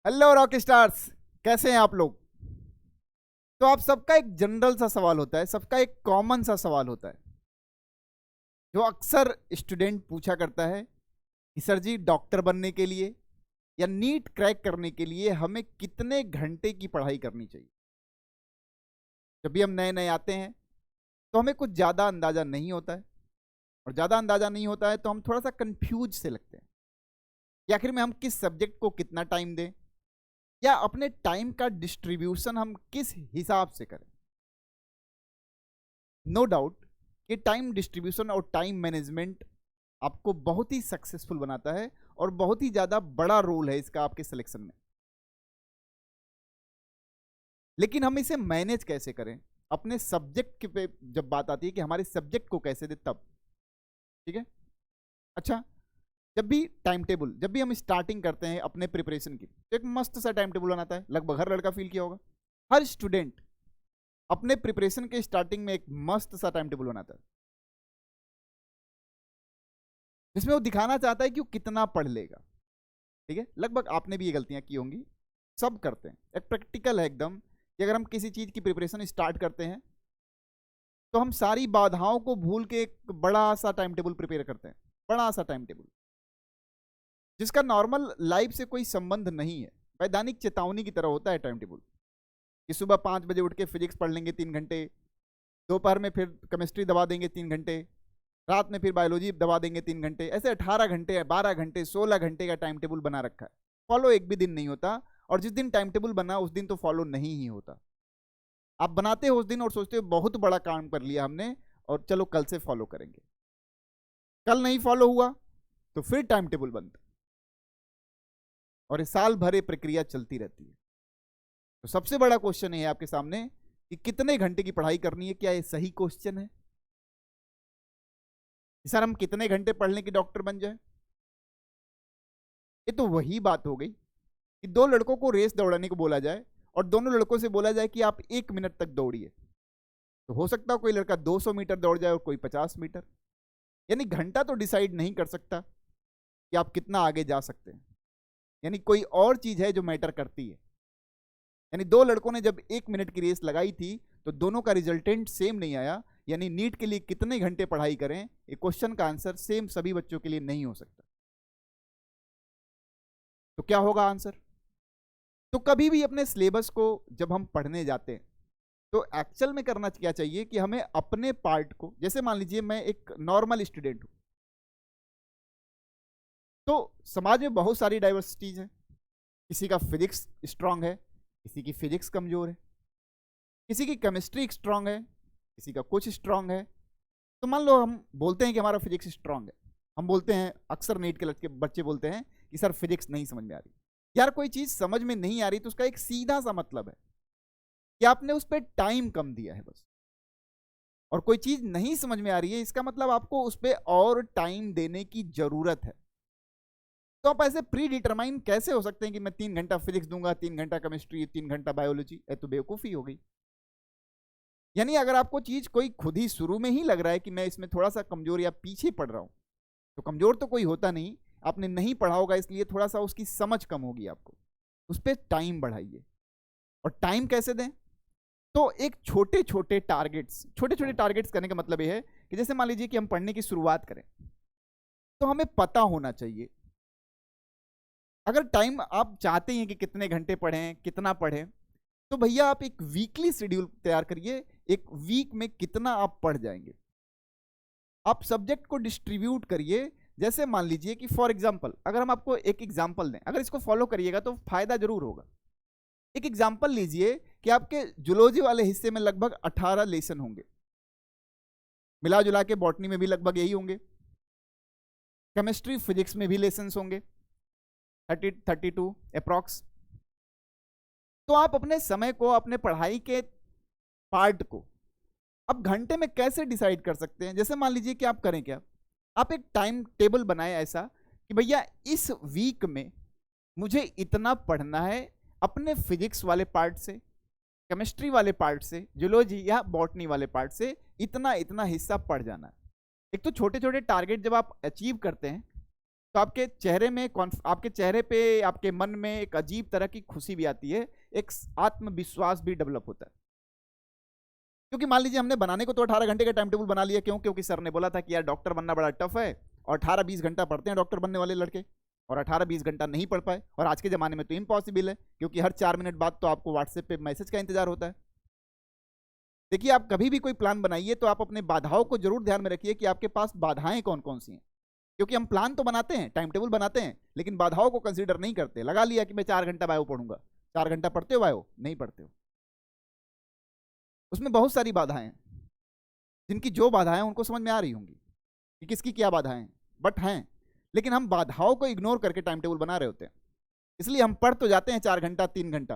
Hello rock stars. कैसे हैं आप लोग? तो आप सबका एक जनरल सा सवाल होता है, सबका एक कॉमन सा सवाल होता है जो अक्सर स्टूडेंट पूछा करता है कि सर जी, डॉक्टर बनने के लिए या नीट क्रैक करने के लिए हमें कितने घंटे की पढ़ाई करनी चाहिए। जब भी हम नए नए आते हैं तो हमें कुछ ज़्यादा अंदाज़ा नहीं होता है, और ज़्यादा अंदाज़ा नहीं होता है तो हम थोड़ा सा कंफ्यूज से लगते हैं कि आखिर में हम किस सब्जेक्ट को कितना टाइम दें, या अपने टाइम का डिस्ट्रीब्यूशन हम किस हिसाब से करें। नो डाउट कि टाइम डिस्ट्रीब्यूशन और टाइम मैनेजमेंट आपको बहुत ही सक्सेसफुल बनाता है, और बहुत ही ज़्यादा बड़ा रोल है इसका आपके सिलेक्शन में। लेकिन हम इसे मैनेज कैसे करें अपने सब्जेक्ट पे, जब बात आती है कि हमारे सब्जेक्ट को कैसे दे, तब ठीक है। अच्छा, जब भी हम स्टार्टिंग करते हैं अपने प्रिपरेशन की, तो एक मस्त सा टाइम टेबल बनाता है। लगभग हर लड़का फील किया होगा, हर स्टूडेंट अपने प्रिपरेशन के स्टार्टिंग में एक मस्त सा टाइम टेबल बनाता है, जिसमें वो दिखाना चाहता है कि वो कितना पढ़ लेगा। ठीक है, लगभग आपने भी ये गलतियां की होंगी, सब करते हैं। एक प्रैक्टिकल है एकदम कि अगर हम किसी चीज़ की प्रिपरेशन स्टार्ट करते हैं तो हम सारी बाधाओं को भूल के एक बड़ा सा टाइम टेबल प्रिपेयर करते हैं, बड़ा सा टाइम टेबल जिसका नॉर्मल लाइफ से कोई संबंध नहीं है। वैधानिक चेतावनी की तरह होता है टाइम टेबल कि सुबह 5 बजे उठ के फिजिक्स पढ़ लेंगे 3 घंटे, दोपहर में फिर केमिस्ट्री दबा देंगे 3 घंटे, रात में फिर बायोलॉजी दबा देंगे 3 घंटे। ऐसे 18 घंटे, 12 घंटे, 16 घंटे का टाइम टेबल बना रखा है। फॉलो एक भी दिन नहीं होता, और जिस दिन टाइम टेबल बना उस दिन तो फॉलो नहीं ही होता। आप बनाते हो उस दिन और सोचते हो बहुत बड़ा काम कर लिया हमने, और चलो कल से फॉलो करेंगे। कल नहीं फॉलो हुआ तो फिर टाइम टेबल बनता, और इस साल भर ये प्रक्रिया चलती रहती है। तो सबसे बड़ा क्वेश्चन है आपके सामने कि कितने घंटे की पढ़ाई करनी है। क्या ये सही क्वेश्चन है? सर हम कितने घंटे पढ़ लें कि डॉक्टर बन जाए? ये तो वही बात हो गई कि दो लड़कों को रेस दौड़ाने को बोला जाए और दोनों लड़कों से बोला जाए कि आप 1 मिनट तक दौड़िए, तो हो सकता है कोई लड़का 200 मीटर दौड़ जाए और कोई 50 मीटर। यानी घंटा तो डिसाइड नहीं कर सकता कि आप कितना आगे जा सकते हैं। यानी कोई और चीज है जो मैटर करती है। यानी दो लड़कों ने जब 1 मिनट की रेस लगाई थी तो दोनों का रिजल्टेंट सेम नहीं आया। यानी नीट के लिए कितने घंटे पढ़ाई करें, ये क्वेश्चन का आंसर सेम सभी बच्चों के लिए नहीं हो सकता। तो क्या होगा आंसर? तो कभी भी अपने सिलेबस को जब हम पढ़ने जाते हैं तो एक्चुअल में करना क्या चाहिए कि हमें अपने पार्ट को, जैसे मान लीजिए मैं एक नॉर्मल स्टूडेंट हूं, तो समाज में बहुत सारी डाइवर्सिटीज है। किसी का फिजिक्स स्ट्रांग है, किसी की फिजिक्स कमजोर है, किसी की केमिस्ट्री स्ट्रांग है, किसी का कुछ स्ट्रांग है। तो मान लो हम बोलते हैं कि हमारा फिजिक्स स्ट्रांग है, हम बोलते हैं, अक्सर नीट के लड़के बच्चे बोलते हैं कि सर फिजिक्स नहीं समझ में आ रही। यार कोई चीज समझ में नहीं आ रही तो उसका एक सीधा सा मतलब है कि आपने उस पर टाइम कम दिया है बस। और कोई चीज नहीं समझ में आ रही है इसका मतलब आपको उस पर और टाइम देने की जरूरत है। तो आप ऐसे प्री डिटरमाइन कैसे हो सकते हैं कि मैं 3 घंटा फिजिक्स दूंगा, 3 घंटा केमिस्ट्री, 3 घंटा बायोलॉजी? तो बेवकूफ़ी हो गई। यानी अगर आपको चीज कोई खुद ही शुरू में ही लग रहा है कि मैं इसमें थोड़ा सा कमजोर या पीछे पड़ रहा हूं, तो कमजोर तो कोई होता नहीं, आपने नहीं पढ़ा होगा, इसलिए थोड़ा सा उसकी समझ कम होगी। आपको उस पर टाइम बढ़ाइए। और टाइम कैसे दें? तो एक छोटे छोटे टारगेट्स करने का मतलब ये है कि जैसे मान लीजिए कि हम पढ़ने की शुरुआत करें, तो हमें पता होना चाहिए। अगर टाइम आप चाहते हैं कि कितने घंटे पढ़ें, कितना पढ़ें, तो भैया आप एक वीकली शेड्यूल तैयार करिए। एक वीक में कितना आप पढ़ जाएंगे, आप सब्जेक्ट को डिस्ट्रीब्यूट करिए। जैसे मान लीजिए कि फॉर एग्जांपल, अगर हम आपको एक एग्जांपल दें, अगर इसको फॉलो करिएगा तो फायदा जरूर होगा। एक एग्जांपल लीजिए कि आपके जूलॉजी वाले हिस्से में लगभग 18 लेसन होंगे, मिला जुला के बॉटनी में भी लगभग यही होंगे, केमिस्ट्री फिजिक्स में भी लेसन होंगे 32 अप्रॉक्स। तो आप अपने समय को, अपने पढ़ाई के पार्ट को अब घंटे में कैसे डिसाइड कर सकते हैं? जैसे मान लीजिए कि आप करें क्या, आप एक टाइम टेबल बनाए ऐसा कि भैया इस वीक में मुझे इतना पढ़ना है, अपने फिजिक्स वाले पार्ट से, केमिस्ट्री वाले पार्ट से, जूलॉजी या बॉटनी वाले पार्ट से इतना इतना हिस्सा पढ़ जाना है। एक तो छोटे छोटे टारगेट जब आप अचीव करते हैं तो आपके चेहरे पे, आपके मन में एक अजीब तरह की खुशी भी आती है, एक आत्मविश्वास भी डेवलप होता है। क्योंकि मान लीजिए हमने बनाने को तो 18 घंटे का टाइम टेबल बना लिया, क्यों? क्योंकि सर ने बोला था कि यार डॉक्टर बनना बड़ा टफ है, और 18-20 घंटा पढ़ते हैं डॉक्टर बनने वाले लड़के, और 18-20 घंटा नहीं पढ़ पाए। और आज के ज़माने में तो इम्पॉसिबल है, क्योंकि हर 4 मिनट बाद तो आपको व्हाट्सएप पे मैसेज का इंतजार होता है। देखिए, आप कभी भी कोई प्लान बनाइए तो आप अपने बाधाओं को जरूर ध्यान में रखिए कि आपके पास बाधाएं कौन कौन सी हैं। क्योंकि हम प्लान तो बनाते हैं, टाइम टेबल बनाते हैं, लेकिन बाधाओं को कंसीडर नहीं करते। लगा लिया कि मैं 4 घंटा बायो पढ़ूंगा, 4 घंटा पढ़ते हो बायो? नहीं पढ़ते हो। उसमें बहुत सारी बाधाएं हैं, जिनकी जो बाधाएं उनको समझ में आ रही होंगी कि किसकी क्या बाधाएं बट हैं, लेकिन हम बाधाओं को इग्नोर करके टाइम टेबल बना रहे होते हैं। इसलिए हम पढ़ तो जाते हैं 4 घंटा, 3 घंटा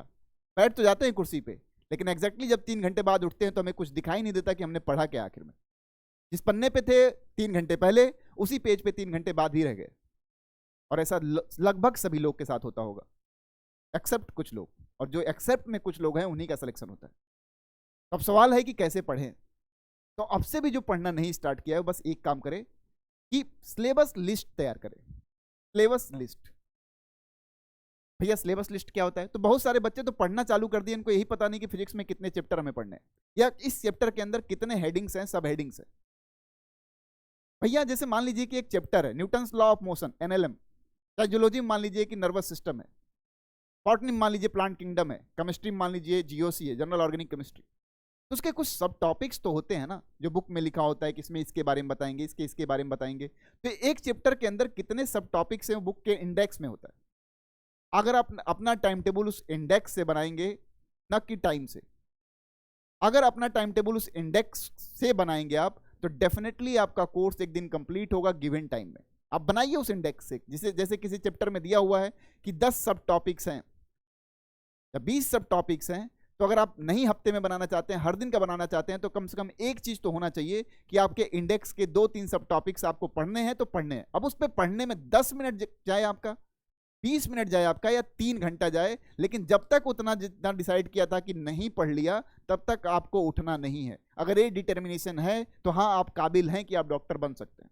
बैठ तो जाते हैं कुर्सी पे, लेकिन एग्जैक्टली जब 3 घंटे बाद उठते हैं तो हमें कुछ दिखाई नहीं देता कि हमने पढ़ा क्या आखिर में। जिस पन्ने पे थे 3 घंटे पहले, उसी पेज पे 3 घंटे बाद ही रह गए। और ऐसा लगभग सभी लोग के साथ होता होगा, एक्सेप्ट कुछ लोग, और जो एक्सेप्ट में कुछ लोग हैं उन्हीं का सिलेक्शन होता है। अब सवाल है कि कैसे पढ़ें। तो अब से भी जो पढ़ना नहीं स्टार्ट किया है, बस एक काम करें कि सिलेबस लिस्ट तैयार करें। सिलेबस लिस्ट, भैया सिलेबस लिस्ट क्या होता है? तो बहुत सारे बच्चे तो पढ़ना चालू कर दिए, इनको यही पता नहीं कि फिजिक्स में कितने चैप्टर हमें पढ़ने हैं, या इस चैप्टर के अंदर कितने हेडिंग्स हैं, सब हेडिंग्स हैं। भैया जैसे मान लीजिए कि एक चैप्टर है Newton's law of motion, NLM. Zoology में मान लीजिए कि नर्वस सिस्टम है, बॉटनी में मान लीजिए प्लांट किंगडम है, केमिस्ट्री में मान लीजिए जीओसी है, जनरल ऑर्गेनिक केमिस्ट्री। तो उसके कुछ सब टॉपिक्स तो होते हैं ना, जो बुक में लिखा होता है कि इसमें इसके बारे में बताएंगे, इसके बारे में बताएंगे। तो एक चैप्टर के अंदर कितने सब टॉपिक्स हैं, बुक के इंडेक्स में होता है। अगर आप अपना टाइम टेबल उस इंडेक्स से बनाएंगे, न कि टाइम से, अगर अपना टाइम टेबल उस इंडेक्स से बनाएंगे आप, तो डेफिनेटली आपका कोर्स एक दिन कंप्लीट होगा गिवन टाइम में। आप बनाइए उस इंडेक्स से, जैसे किसी चैप्टर में दिया हुआ है कि 10 सब टॉपिक्स हैं या 20 सब टॉपिक्स हैं, तो अगर आप नहीं हफ्ते में बनाना चाहते हैं, हर दिन का बनाना चाहते हैं, तो कम से कम एक चीज तो होना चाहिए कि आपके इंडेक्स के 2-3 सब टॉपिक्स आपको पढ़ने हैं तो पढ़ने हैं। अब उस पर पढ़ने में 10 मिनट जाए आपका, 20 मिनट जाए आपका, या 3 घंटा जाए, लेकिन जब तक उतना जितना डिसाइड किया था कि नहीं पढ़ लिया, तब तक आपको उठना नहीं है। अगर ये डिटर्मिनेशन है तो हाँ, आप काबिल हैं कि आप डॉक्टर बन सकते हैं।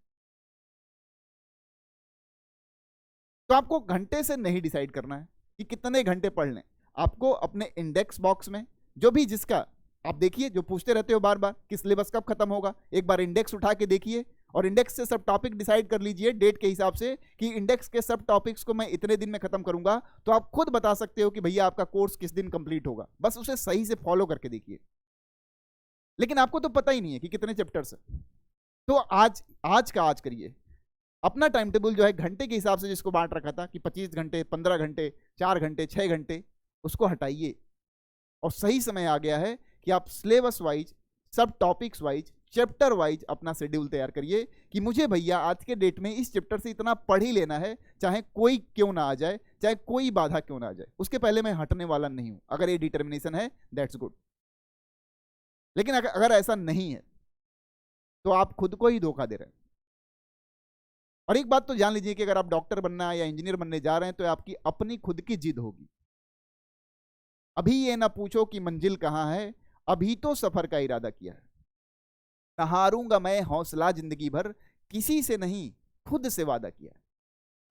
तो आपको घंटे से नहीं डिसाइड करना है कि कितने घंटे पढ़ लें। आपको अपने इंडेक्स बॉक्स में जो भी, जिसका आप देखिए, जो पूछते रहते हो बार बार कि सिलेबस कब खत्म होगा, एक बार इंडेक्स उठा के देखिए, और इंडेक्स से सब टॉपिक डिसाइड कर लीजिए डेट के हिसाब से कि इंडेक्स के सब टॉपिक्स को मैं इतने दिन में खत्म करूंगा। तो आप खुद बता सकते हो कि भैया आपका कोर्स किस दिन कंप्लीट होगा। बस उसे सही से फॉलो करके देखिए। लेकिन आपको तो पता ही नहीं है कि कितने चैप्टर्स है, तो आज का आज करिए। अपना टाइम टेबल जो है घंटे के हिसाब से जिसको बांट रखा था कि 25 घंटे, 15 घंटे, 4 घंटे, 6 घंटे, उसको हटाइए। और सही समय आ गया है कि आप सिलेबस वाइज, सब टॉपिक्स वाइज, चैप्टर वाइज अपना शेड्यूल तैयार करिए कि मुझे भैया आज के डेट में इस चैप्टर से इतना पढ़ ही लेना है, चाहे कोई क्यों ना आ जाए, चाहे कोई बाधा क्यों ना आ जाए, उसके पहले मैं हटने वाला नहीं हूं। अगर ये डिटर्मिनेशन है, दैट्स गुड। लेकिन अगर ऐसा नहीं है तो आप खुद को ही धोखा दे रहे हैं। और एक बात तो जान लीजिए कि अगर आप डॉक्टर बनना या इंजीनियर बनने जा रहे हैं तो आपकी अपनी खुद की जिद होगी। अभी ये ना पूछो कि मंजिल कहां है, अभी तो सफर का इरादा किया है। न हारूंगा मैं हौसला जिंदगी भर, किसी से नहीं खुद से वादा किया है।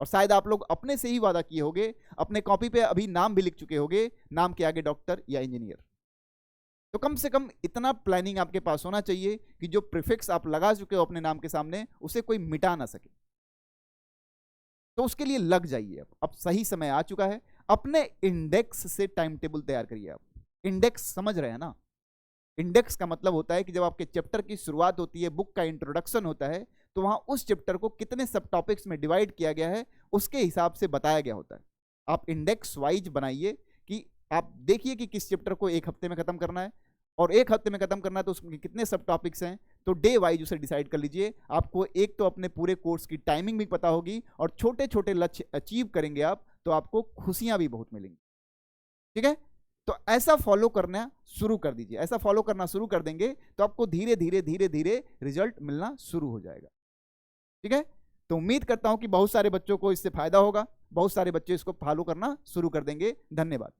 और शायद आप लोग अपने से ही वादा किए होंगे, अपने कॉपी पे अभी नाम भी लिख चुके होंगे, नाम के आगे डॉक्टर या इंजीनियर। तो कम से कम इतना प्लानिंग आपके पास होना चाहिए कि जो प्रीफिक्स आप लगा चुके हो अपने नाम के सामने, उसे कोई मिटा ना सके। तो उसके लिए लग जाइए। अब सही समय आ चुका है। अपने इंडेक्स से टाइम टेबल तैयार करिए। आप इंडेक्स समझ रहे हैं ना? इंडेक्स का मतलब होता है कि जब आपके चैप्टर की शुरुआत होती है, बुक का इंट्रोडक्शन होता है, तो वहां उस चैप्टर को कितने सब टॉपिक्स में डिवाइड किया गया है उसके हिसाब से बताया गया होता है। आप इंडेक्स वाइज बनाइए कि आप देखिए कि किस चैप्टर को एक हफ्ते में खत्म करना है, और एक हफ्ते में खत्म करना है तो उसमें कितने सब टॉपिक्स हैं, तो डे वाइज उसे डिसाइड कर लीजिए। आपको एक तो अपने पूरे कोर्स की टाइमिंग भी पता होगी, और छोटे छोटे लक्ष्य अचीव करेंगे आप तो आपको खुशियां भी बहुत मिलेंगी। ठीक है? तो ऐसा फॉलो करना शुरू कर दीजिए। ऐसा फॉलो करना शुरू कर देंगे तो आपको धीरे धीरे धीरे धीरे रिजल्ट मिलना शुरू हो जाएगा। ठीक है? तो उम्मीद करता हूं कि बहुत सारे बच्चों को इससे फायदा होगा, बहुत सारे बच्चे इसको फॉलो करना शुरू कर देंगे। धन्यवाद।